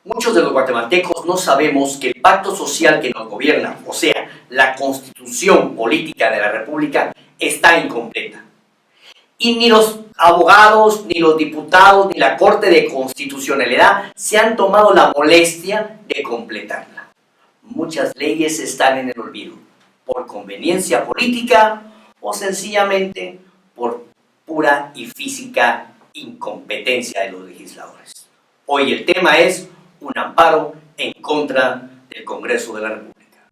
Muchos de los guatemaltecos no sabemos que el pacto social que nos gobierna, o sea, la constitución política de la República, está incompleta. Y ni los abogados, ni los diputados, ni la Corte de Constitucionalidad se han tomado la molestia de completarla. Muchas leyes están en el olvido, por conveniencia política o sencillamente por pura y física incompetencia de los legisladores. Hoy el tema es un amparo en contra del Congreso de la República.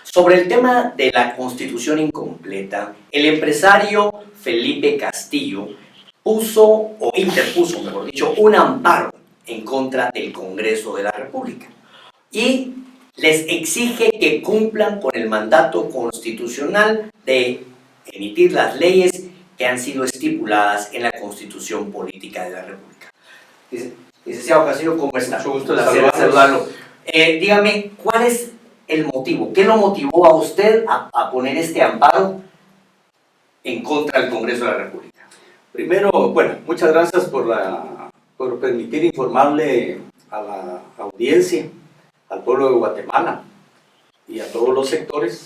Sobre el tema de la Constitución incompleta, el empresario Felipe Castillo interpuso, mejor dicho, un amparo en contra del Congreso de la República y les exige que cumplan con el mandato constitucional de emitir las leyes que han sido estipuladas en la Constitución Política de la República. Licenciado Castillo, ¿cómo está? Mucho gusto de saludarlo. Dígame, ¿cuál es el motivo? ¿Qué lo motivó a usted a poner este amparo en contra del Congreso de la República? Primero, bueno, muchas gracias por permitir informarle a la audiencia, al pueblo de Guatemala y a todos los sectores.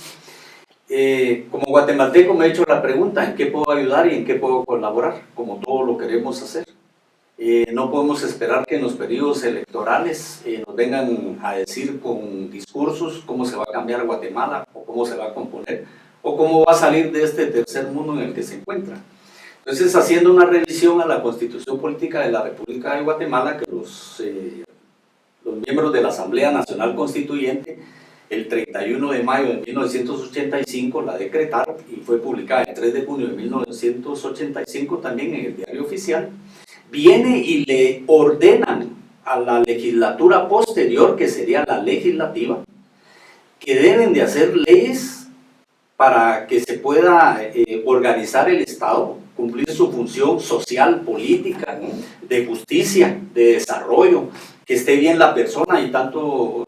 Como guatemalteco me he hecho la pregunta, ¿en qué puedo ayudar y en qué puedo colaborar? Como todo lo queremos hacer. No podemos esperar que en los periodos electorales nos vengan a decir con discursos cómo se va a cambiar Guatemala, o cómo se va a componer, o cómo va a salir de este tercer mundo en el que se encuentra. Entonces, haciendo una revisión a la Constitución Política de la República de Guatemala, que los miembros de la Asamblea Nacional Constituyente, el 31 de mayo de 1985 la decretaron y fue publicada el 3 de junio de 1985 también en el Diario Oficial, viene y le ordenan a la legislatura posterior, que sería la legislativa, que deben de hacer leyes para que se pueda organizar el Estado, cumplir su función social, política, ¿no?, de justicia, de desarrollo, que esté bien la persona y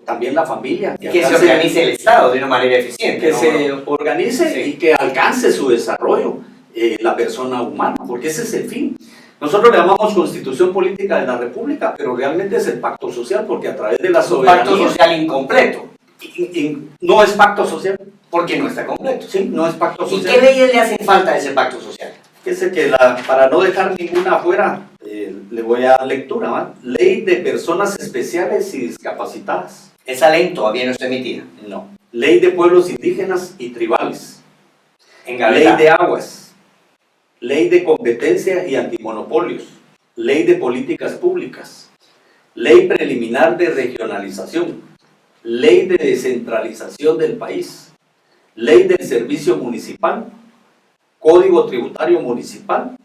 también la familia. Que se organice el Estado de una manera eficiente. Que se organice y que alcance su desarrollo la persona humana, porque ese es el fin. Nosotros le llamamos Constitución Política de la República, pero realmente es el pacto social, porque a través de la soberanía... Pacto social incompleto. No es pacto social. Porque no está completo. Sí, no es pacto social. ¿Y qué leyes le hacen falta a ese pacto social? Fíjese que para no dejar ninguna afuera, le voy a dar lectura, ¿va? Ley de personas especiales y discapacitadas. ¿Esa ley todavía no está emitida? No. Ley de pueblos indígenas y tribales. Engavetada. Ley de aguas. Ley de competencia y antimonopolios. Ley de políticas públicas. Ley preliminar de regionalización. Ley de descentralización del país. Ley del servicio municipal. Código tributario municipal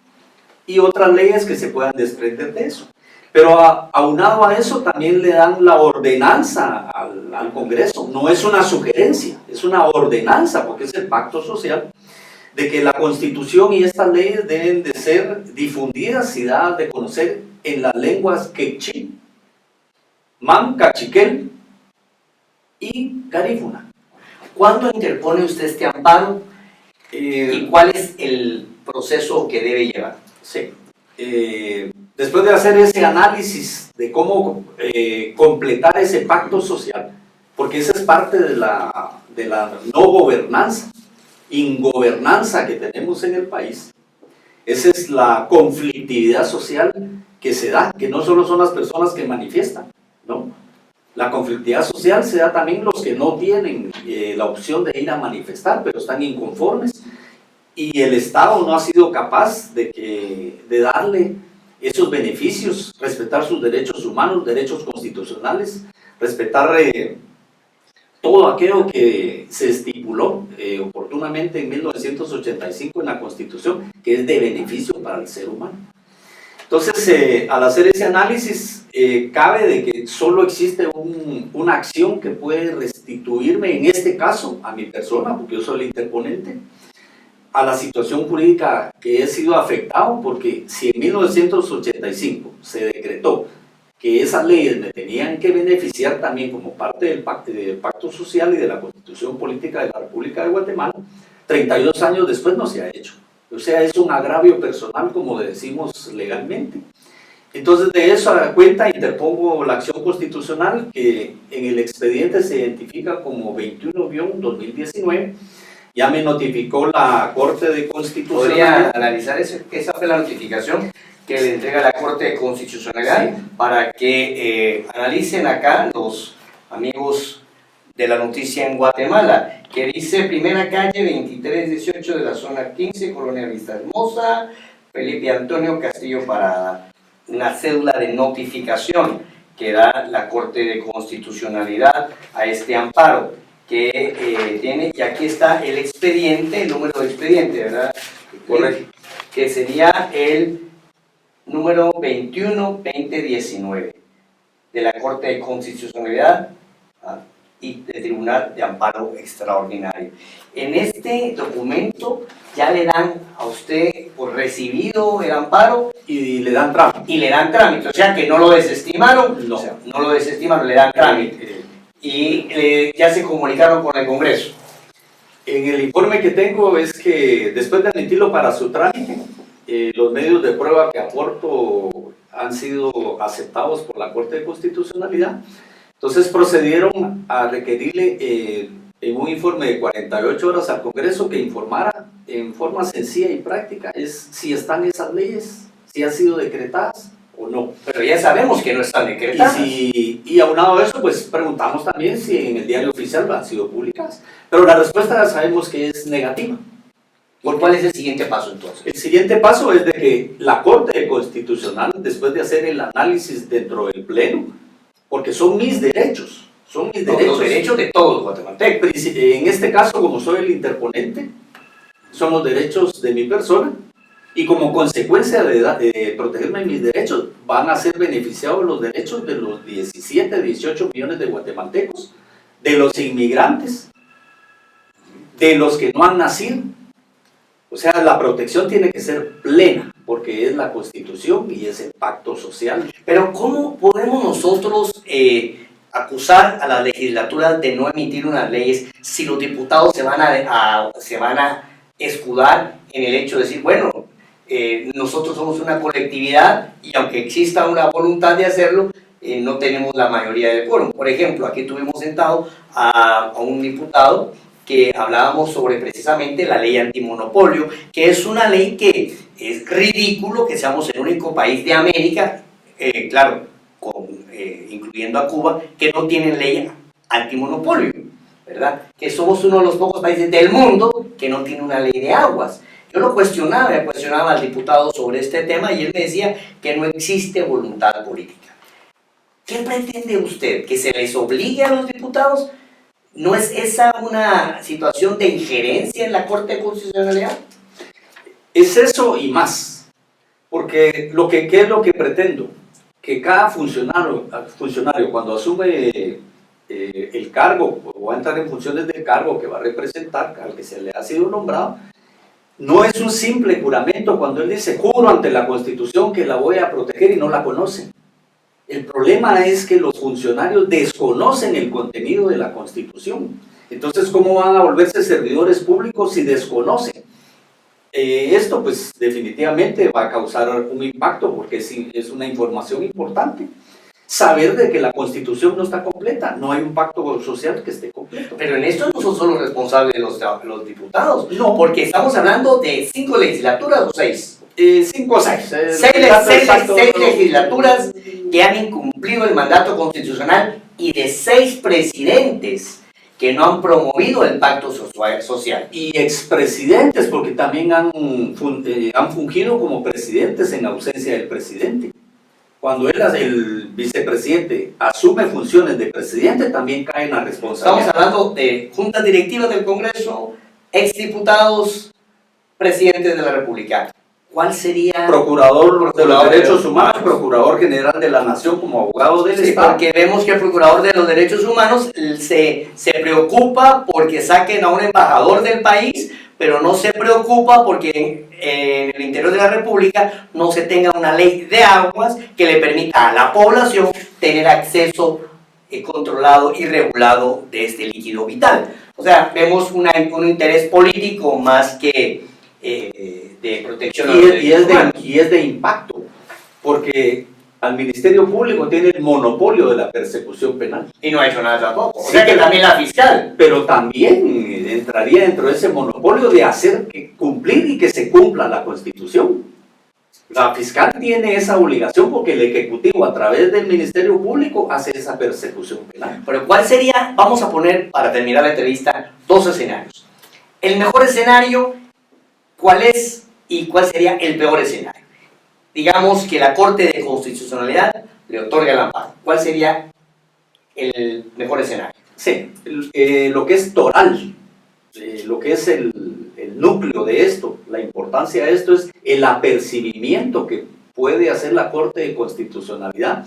y otras leyes que se puedan desprender de eso. Pero aunado a eso también le dan la ordenanza al Congreso. No es una sugerencia, es una ordenanza, porque es el pacto social, de que la Constitución y estas leyes deben de ser difundidas y dadas de conocer en las lenguas quechí, man, cachiquel y garífuna. ¿Cuándo interpone usted este amparo? ¿Y cuál es el proceso que debe llevar? Sí. Después de hacer ese análisis de cómo completar ese pacto social, porque esa es parte de la no gobernanza, ingobernanza que tenemos en el país. Esa es la conflictividad social que se da, que no solo son las personas que manifiestan, ¿no? La conflictividad social se da también los que no tienen la opción de ir a manifestar, pero están inconformes, y el Estado no ha sido capaz de darle esos beneficios, respetar sus derechos humanos, derechos constitucionales, respetar todo aquello que se estipuló oportunamente en 1985 en la Constitución, que es de beneficio para el ser humano. Entonces, al hacer ese análisis, cabe de que solo existe una acción que puede restituirme, en este caso, a mi persona, porque yo soy el interponente, a la situación jurídica que he sido afectado, porque si en 1985 se decretó que esas leyes me tenían que beneficiar también como parte del pacto social y de la Constitución Política de la República de Guatemala, 32 años después no se ha hecho. O sea, es un agravio personal, como decimos legalmente. Entonces, de eso a cuenta interpongo la acción constitucional que en el expediente se identifica como 21-2019. Ya me notificó la Corte de Constitucionalidad. ¿Podría analizar eso? Esa fue la notificación que le entrega la Corte de Constitucionalidad, sí, para que analicen acá los amigos de la noticia en Guatemala, que dice: primera calle 2318 de la zona 15, Colonia Vista Hermosa, Felipe Antonio Castillo Parada. Una cédula de notificación que da la Corte de Constitucionalidad a este amparo que tiene, y aquí está el expediente, el número de expediente, ¿verdad? Correcto. Que sería el número 21-2019 de la Corte de Constitucionalidad y del Tribunal de Amparo Extraordinario. En este documento ya le dan a usted por recibido el amparo y le dan trámite. Y le dan trámite, o sea que no lo desestimaron, no, o sea, no lo desestimaron, le dan trámite. Y ya se comunicaron con el Congreso. En el informe que tengo es que después de admitirlo para su trámite, los medios de prueba que aporto han sido aceptados por la Corte de Constitucionalidad. Entonces procedieron a requerirle en un informe de 48 horas al Congreso que informara en forma sencilla y práctica si están esas leyes, si han sido decretadas o no. Pero ya sabemos que no están decretadas. Y aunado a eso, pues preguntamos también si en el diario oficial han sido publicadas. Pero la respuesta ya sabemos que es negativa. ¿Por cuál es el siguiente paso entonces? El siguiente paso es de que la Corte Constitucional, después de hacer el análisis dentro del Pleno, porque son mis derechos, los derechos de todos los guatemaltecos. En este caso, como soy el interponente, son los derechos de mi persona, y como consecuencia de protegerme mis derechos, van a ser beneficiados los derechos de los 17, 18 millones de guatemaltecos, de los inmigrantes, de los que no han nacido. O sea, la protección tiene que ser plena, porque es la Constitución y es el pacto social. Pero ¿cómo podemos nosotros acusar a las legislaturas de no emitir unas leyes si los diputados se van a escudar en el hecho de decir, bueno, nosotros somos una colectividad y aunque exista una voluntad de hacerlo, no tenemos la mayoría del quórum? Por ejemplo, aquí tuvimos sentado a un diputado que hablábamos sobre precisamente la ley antimonopolio, que es una ley que es ridículo que seamos el único país de América, claro, incluyendo a Cuba, que no tienen ley antimonopolio, ¿verdad? Que somos uno de los pocos países del mundo que no tiene una ley de aguas. Yo lo cuestionaba al diputado sobre este tema y él me decía que no existe voluntad política. ¿Qué pretende usted? ¿Que se les obligue a los diputados? ¿No es esa una situación de injerencia en la Corte de Constitucionalidad? Es eso y más, porque ¿qué es lo que pretendo? Que cada funcionario cuando asume el cargo o va a entrar en funciones del cargo que va a representar, al que se le ha sido nombrado, no es un simple juramento cuando él dice juro ante la Constitución que la voy a proteger y no la conoce. El problema es que los funcionarios desconocen el contenido de la Constitución. Entonces, ¿cómo van a volverse servidores públicos si desconocen? Esto, pues, definitivamente va a causar un impacto porque es una información importante. Saber de que la Constitución no está completa, no hay un pacto social que esté completo. Pero en esto no son solo responsables los diputados, no, porque estamos hablando de 5 legislaturas o 6. 5 o 6. 6 legislaturas que han incumplido el mandato constitucional y de 6 presidentes que no han promovido el pacto social. Y expresidentes, porque también han fungido como presidentes en ausencia del presidente. Cuando el vicepresidente asume funciones de presidente, también cae en la responsabilidad. Estamos hablando de juntas directivas del Congreso, exdiputados, presidentes de la República. ¿Cuál sería? Procurador de los Derechos Humanos, Procurador General de la Nación como abogado del Estado. Porque vemos que el Procurador de los Derechos Humanos se preocupa porque saquen a un embajador del país, pero no se preocupa porque en el interior de la República no se tenga una ley de aguas que le permita a la población tener acceso controlado y regulado de este líquido vital. O sea, vemos un interés político más que de protección a los derechos humanos. Y es de impacto, porque al Ministerio Público tiene el monopolio de la persecución penal. Y no ha hecho nada tampoco. O Sí, sea que también la fiscal. Pero también entraría dentro de ese monopolio de hacer cumplir y que se cumpla la Constitución. La fiscal tiene esa obligación porque el Ejecutivo, a través del Ministerio Público, hace esa persecución penal. Pero ¿cuál sería? Vamos a poner, para terminar la entrevista, dos escenarios. El mejor escenario, ¿cuál es? Y ¿cuál sería el peor escenario? Digamos que la Corte de Constitucionalidad le otorga el amparo. ¿Cuál sería el mejor escenario? Sí, lo que es toral, lo que es el núcleo de esto, la importancia de esto es el apercibimiento que puede hacer la Corte de Constitucionalidad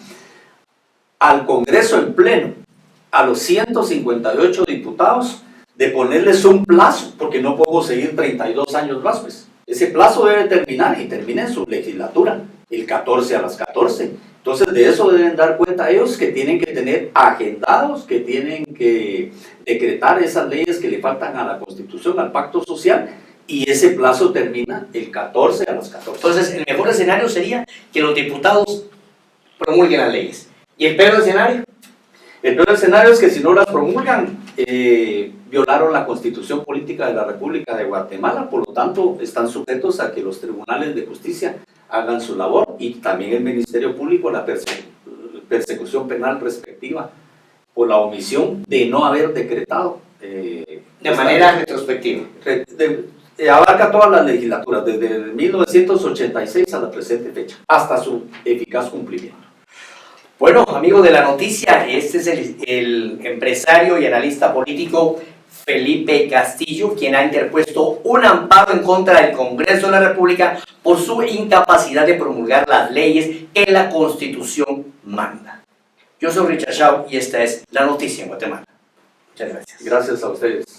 al Congreso en pleno, a los 158 diputados, de ponerles un plazo, porque no podemos seguir 32 años más, pues. Ese plazo debe terminar y termina en su legislatura, el 14 a las 14. Entonces de eso deben dar cuenta ellos, que tienen que tener agendados, que tienen que decretar esas leyes que le faltan a la Constitución, al Pacto Social, y ese plazo termina el 14 a las 14. Entonces el mejor escenario sería que los diputados promulguen las leyes. ¿Y el peor escenario? El peor escenario es que si no las promulgan, violaron la Constitución Política de la República de Guatemala, por lo tanto están sujetos a que los tribunales de justicia hagan su labor y también el Ministerio Público la persecución penal respectiva por la omisión de no haber decretado. De manera retrospectiva. Abarca todas las legislaturas, desde el 1986 a la presente fecha, hasta su eficaz cumplimiento. Bueno, amigos de la noticia, este es el empresario y analista político Felipe Castillo, quien ha interpuesto un amparo en contra del Congreso de la República por su incapacidad de promulgar las leyes que la Constitución manda. Yo soy Richard Shaw y esta es La Noticia en Guatemala. Muchas gracias. Gracias a ustedes.